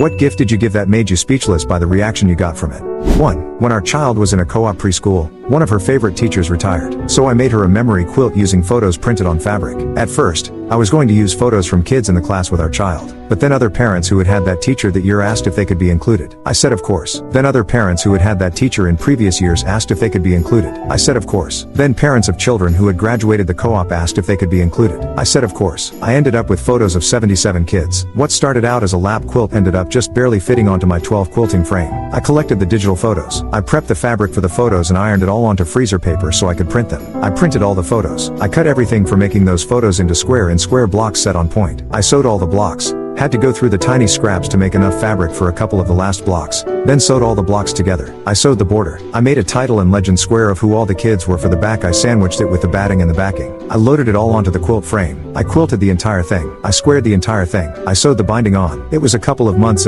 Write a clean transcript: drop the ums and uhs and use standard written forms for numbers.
What gift did you give that made you speechless by the reaction you got from it? 1. When our child was in a co-op preschool, one of her favorite teachers retired, so I made her a memory quilt using photos printed on fabric. At first, I was going to use photos from kids in the class with our child, but then other parents who had had that teacher that year asked if they could be included. I said of course. Then other parents who had had that teacher in previous years asked if they could be included. I said of course. Then parents of children who had graduated the co-op asked if they could be included. I said of course. I ended up with photos of 77 kids. What started out as a lap quilt ended up just barely fitting onto my 12 quilting frame. I collected the digital photos. I prepped the fabric for the photos and ironed it all onto freezer paper so I could print them. I printed all the photos. I cut everything for making those photos into square blocks set on point. I sewed all the blocks. Had to go through the tiny scraps to make enough fabric for a couple of the last blocks, then sewed all the blocks together. I sewed the border. I made a title and legend square of who all the kids were. For the back I sandwiched it with the batting and the backing. I loaded it all onto the quilt frame. I quilted the entire thing. I squared the entire thing. I sewed the binding on. It was a couple of months